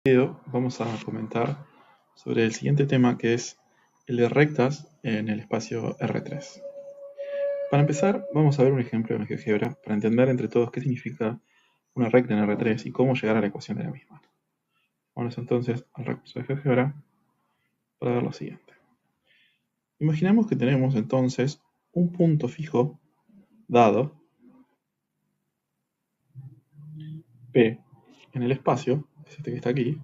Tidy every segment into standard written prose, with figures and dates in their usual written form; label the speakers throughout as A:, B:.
A: video vamos a comentar sobre el siguiente tema, que es el de rectas en el espacio R3. Para empezar, vamos a ver un ejemplo en GeoGebra para entender entre todos qué significa una recta en R3 y cómo llegar a la ecuación de la misma. Vamos entonces al recurso de GeoGebra para ver lo siguiente. Imaginemos que tenemos entonces un punto fijo dado P en el espacio, es este que está aquí,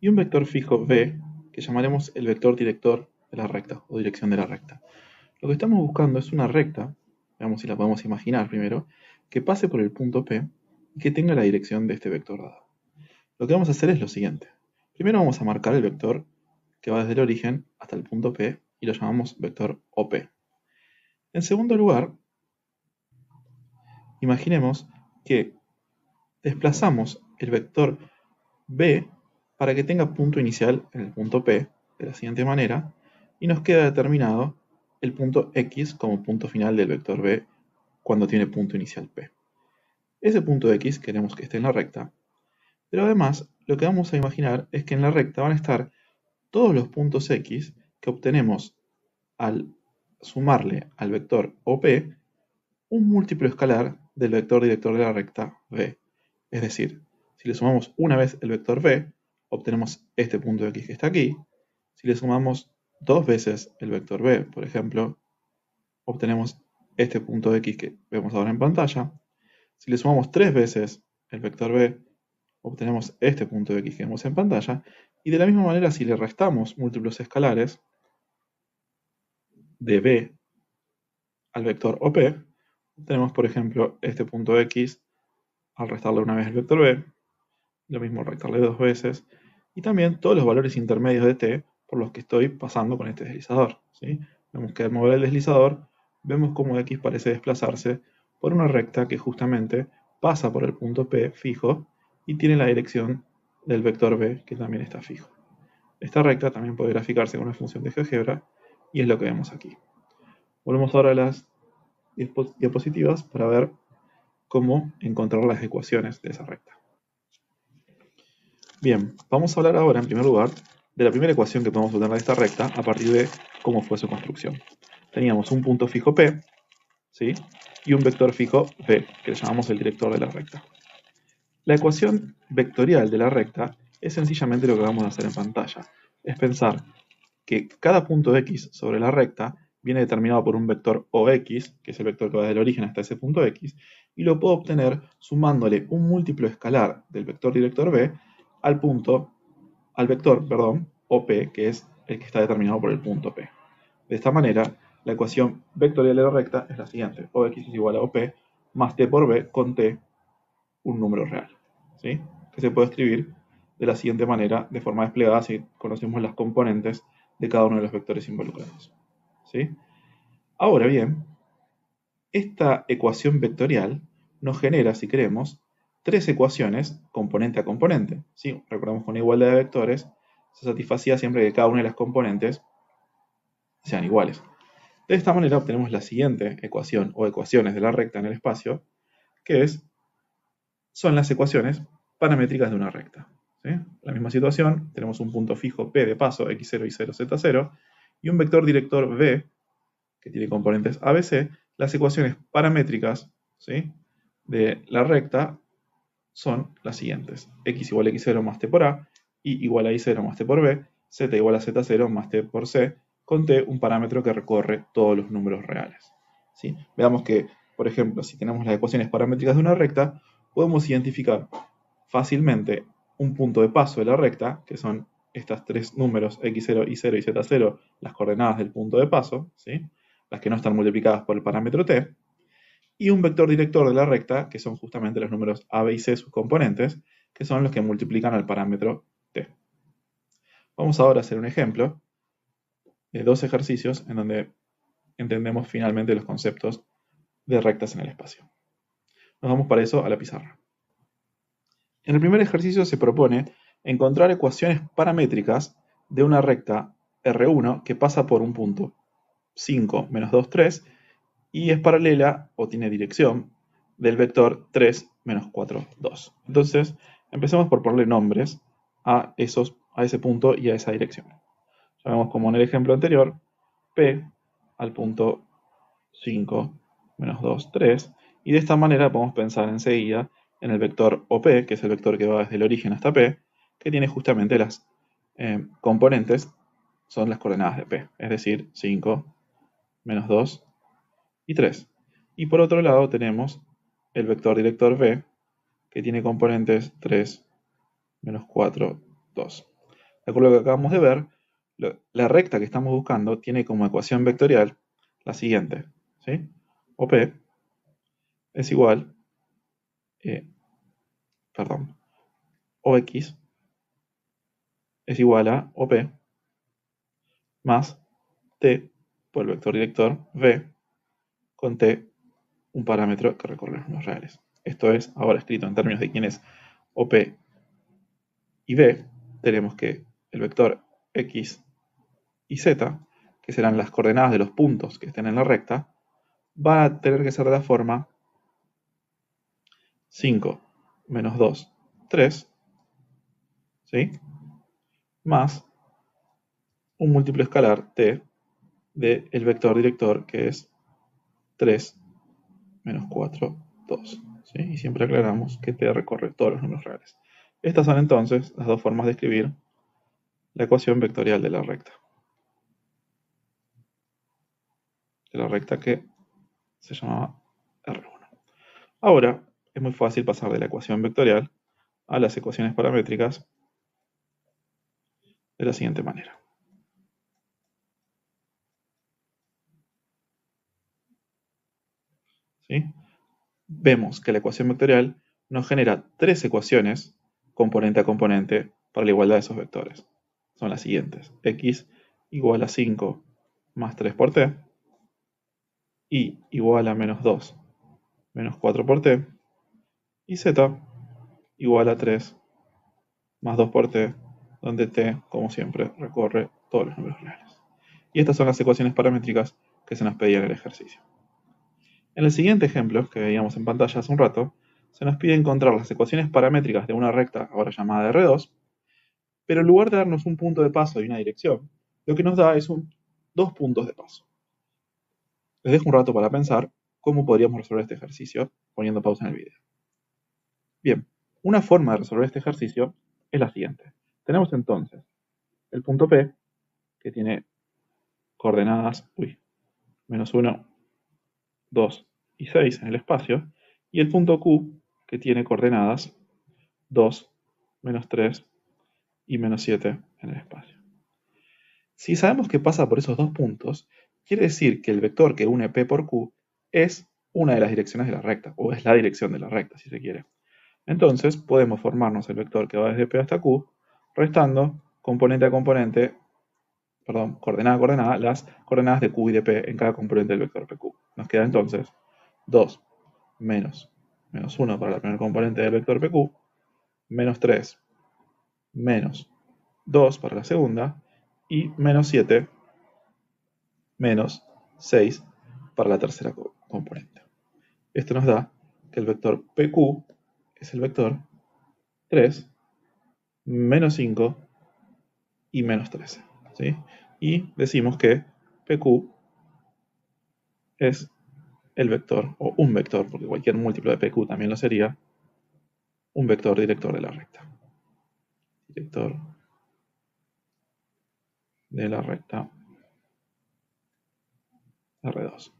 A: y un vector fijo V que llamaremos el vector director de la recta o dirección de la recta. Lo que estamos buscando es una recta, veamos si la podemos imaginar primero, que pase por el punto P y que tenga la dirección de este vector dado. Lo que vamos a hacer es lo siguiente. Primero vamos a marcar el vector que va desde el origen hasta el punto P y lo llamamos vector OP. En segundo lugar, imaginemos que desplazamos el vector B para que tenga punto inicial en el punto P de la siguiente manera y nos queda determinado el punto X como punto final del vector B cuando tiene punto inicial P. Ese punto X queremos que esté en la recta, pero además lo que vamos a imaginar es que en la recta van a estar todos los puntos X que obtenemos al sumarle al vector OP un múltiplo escalar del vector director de la recta B. Es decir, si le sumamos una vez el vector B, obtenemos este punto X que está aquí. Si le sumamos dos veces el vector B, por ejemplo, obtenemos este punto X que vemos ahora en pantalla. Si le sumamos tres veces el vector B, obtenemos este punto X que vemos en pantalla. Y de la misma manera, si le restamos múltiplos escalares de B al vector OP, obtenemos, por ejemplo, este punto X al restarle una vez el vector B, lo mismo al restarle dos veces, y también todos los valores intermedios de t por los que estoy pasando con este deslizador, ¿sí? Vemos que al mover el deslizador, vemos cómo X parece desplazarse por una recta que justamente pasa por el punto P fijo y tiene la dirección del vector B que también está fijo. Esta recta también puede graficarse con una función de GeoGebra y es lo que vemos aquí. Volvemos ahora a las diapositivas para ver cómo encontrar las ecuaciones de esa recta. Bien, vamos a hablar ahora en primer lugar de la primera ecuación que podemos obtener de esta recta a partir de cómo fue su construcción. Teníamos un punto fijo P, ¿sí? Y un vector fijo V, que le llamamos el director de la recta. La ecuación vectorial de la recta es sencillamente lo que vamos a hacer en pantalla. Es pensar que cada punto X sobre la recta viene determinado por un vector OX, que es el vector que va del origen hasta ese punto X, y lo puedo obtener sumándole un múltiplo escalar del vector director B al vector OP, que es el que está determinado por el punto P. De esta manera, la ecuación vectorial de la recta es la siguiente: OX es igual a OP más T por B con T, un número real, ¿sí? Que se puede escribir de la siguiente manera, de forma desplegada, si conocemos las componentes de cada uno de los vectores involucrados, ¿sí? Ahora bien, esta ecuación vectorial nos genera, si queremos, tres ecuaciones componente a componente, ¿sí? Recordamos que una igualdad de vectores se satisfacía siempre que cada una de las componentes sean iguales. De esta manera obtenemos la siguiente ecuación o ecuaciones de la recta en el espacio, que son las ecuaciones paramétricas de una recta, ¿sí? La misma situación, tenemos un punto fijo P de paso, x0, y0, z0, y un vector director V, que tiene componentes ABC. Las ecuaciones paramétricas, ¿sí?, de la recta son las siguientes: x igual a x0 más t por a, y igual a y0 más t por b, z igual a z0 más t por c, con t un parámetro que recorre todos los números reales, ¿sí? Veamos que, por ejemplo, si tenemos las ecuaciones paramétricas de una recta, podemos identificar fácilmente un punto de paso de la recta, que son estos tres números x0, y0 y z0, las coordenadas del punto de paso, ¿sí?, las que no están multiplicadas por el parámetro t, y un vector director de la recta, que son justamente los números a, b y c, sus componentes, que son los que multiplican al parámetro t. Vamos ahora a hacer un ejemplo de dos ejercicios en donde entendemos finalmente los conceptos de rectas en el espacio. Nos vamos para eso a la pizarra. En el primer ejercicio se propone encontrar ecuaciones paramétricas de una recta R1 que pasa por un punto 5, menos 2, 3, y es paralela o tiene dirección del vector 3, menos 4, 2. Entonces, empecemos por ponerle nombres a ese punto y a esa dirección. Ya vemos como en el ejemplo anterior, P al punto 5, menos 2, 3. Y de esta manera podemos pensar enseguida en el vector OP, que es el vector que va desde el origen hasta P, que tiene justamente las componentes, son las coordenadas de P, es decir, 5, menos 2 y 3. Y por otro lado tenemos el vector director V, que tiene componentes 3, menos 4, 2. De acuerdo a lo que acabamos de ver, la recta que estamos buscando tiene como ecuación vectorial la siguiente, ¿sí? OP es igual, OX es igual a OP más T por el vector director V con T, un parámetro que recorre los números reales. Esto es, ahora escrito en términos de quién es OP y V, tenemos que el vector X y Z, que serán las coordenadas de los puntos que estén en la recta, va a tener que ser de la forma 5 menos 2, 3, ¿sí? Más un múltiplo escalar T del vector director, que es 3 menos 4, 2. ¿Sí? Y siempre aclaramos que T recorre todos los números reales. Estas son entonces las dos formas de escribir la ecuación vectorial de la recta. De la recta que se llamaba R1. Ahora es muy fácil pasar de la ecuación vectorial a las ecuaciones paramétricas de la siguiente manera. ¿Sí? Vemos que la ecuación vectorial nos genera tres ecuaciones componente a componente para la igualdad de esos vectores. Son las siguientes: x igual a 5 más 3 por t, y igual a menos 2 menos 4 por t, y z igual a 3 más 2 por t, donde t, como siempre, recorre todos los números reales. Y estas son las ecuaciones paramétricas que se nos pedían en el ejercicio. En el siguiente ejemplo, que veíamos en pantalla hace un rato, se nos pide encontrar las ecuaciones paramétricas de una recta, ahora llamada R2, pero en lugar de darnos un punto de paso y una dirección, lo que nos da es dos puntos de paso. Les dejo un rato para pensar cómo podríamos resolver este ejercicio poniendo pausa en el video. Bien, una forma de resolver este ejercicio es la siguiente. Tenemos entonces el punto P, que tiene coordenadas, menos 1, 2 y 6 en el espacio, y el punto Q, que tiene coordenadas 2, menos 3 y menos 7 en el espacio. Si sabemos que pasa por esos dos puntos, quiere decir que el vector que une P por Q es una de las direcciones de la recta, o es la dirección de la recta, si se quiere. Entonces, podemos formarnos el vector que va desde P hasta Q, restando componente a componente, coordenada a coordenada, las coordenadas de Q y de P en cada componente del vector PQ. Nos queda entonces 2 menos 1 para la primera componente del vector PQ, menos 3 menos 2 para la segunda, y menos 7 menos 6 para la tercera componente. Esto nos da que el vector PQ es el vector 3, menos 5 y menos 13. ¿Sí? Y decimos que PQ es el vector, o un vector, porque cualquier múltiplo de PQ también lo sería, un vector director de la recta. Director de la recta R2.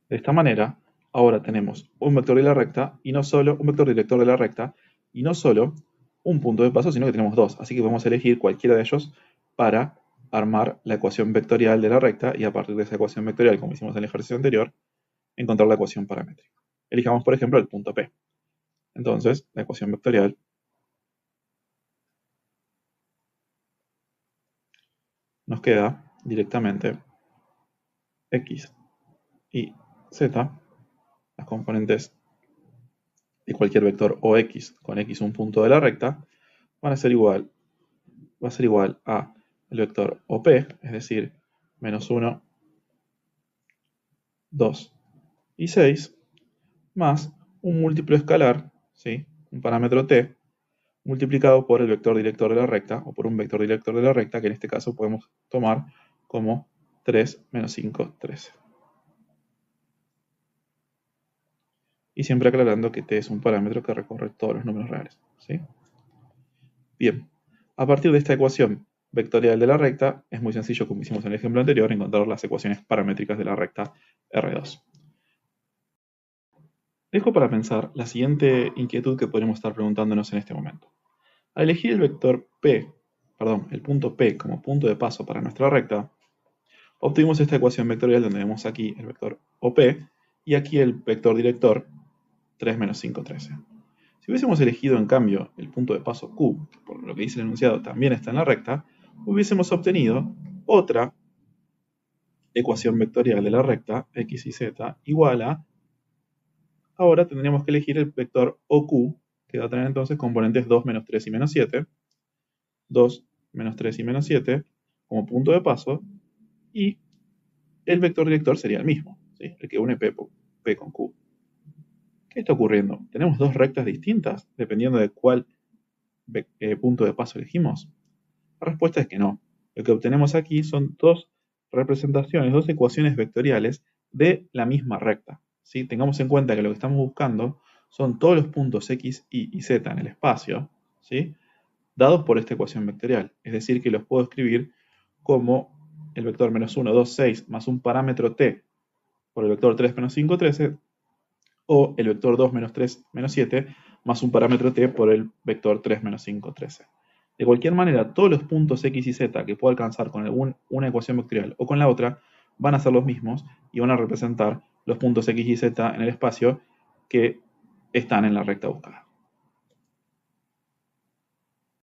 A: De esta manera, ahora tenemos un vector de la recta y no solo un vector director de la recta y no solo un punto de paso, sino que tenemos dos. Así que podemos elegir cualquiera de ellos para armar la ecuación vectorial de la recta y a partir de esa ecuación vectorial, como hicimos en el ejercicio anterior, encontrar la ecuación paramétrica. Elijamos, por ejemplo, el punto P. Entonces, la ecuación vectorial nos queda directamente x y z, las componentes de cualquier vector o x con x un punto de la recta, va a ser igual a el vector OP, es decir, menos 1, 2 y 6, más un múltiplo escalar, ¿sí? Un parámetro t, multiplicado por el vector director de la recta, o por un vector director de la recta, que en este caso podemos tomar como 3 menos 5, 13. Y siempre aclarando que t es un parámetro que recorre todos los números reales, ¿sí? Bien, a partir de esta ecuación vectorial de la recta, es muy sencillo, como hicimos en el ejemplo anterior, encontrar las ecuaciones paramétricas de la recta R2. Dejo para pensar la siguiente inquietud que podríamos estar preguntándonos en este momento. Al elegir el vector P, el punto P como punto de paso para nuestra recta, obtuvimos esta ecuación vectorial donde vemos aquí el vector OP y aquí el vector director 3 menos 5, 13. Si hubiésemos elegido en cambio el punto de paso Q, que por lo que dice el enunciado también está en la recta, hubiésemos obtenido otra ecuación vectorial de la recta x y z igual a, ahora tendríamos que elegir el vector OQ, que va a tener entonces componentes 2, menos 3 y menos 7, 2, menos 3 y menos 7 como punto de paso, y el vector director sería el mismo, ¿sí? El que une P con Q. ¿Qué está ocurriendo? ¿Tenemos dos rectas distintas dependiendo de cuál punto de paso elegimos? La respuesta es que no. Lo que obtenemos aquí son dos representaciones, dos ecuaciones vectoriales de la misma recta, ¿sí? Tengamos en cuenta que lo que estamos buscando son todos los puntos x, y z en el espacio, ¿sí? Dados por esta ecuación vectorial. Es decir, que los puedo escribir como el vector menos 1, 2, 6 más un parámetro t por el vector 3 menos 5, 13, o el vector 2 menos 3 menos 7 más un parámetro t por el vector 3 menos 5, 13. De cualquier manera, todos los puntos x y z que puedo alcanzar con una ecuación vectorial o con la otra van a ser los mismos y van a representar los puntos x y z en el espacio que están en la recta buscada.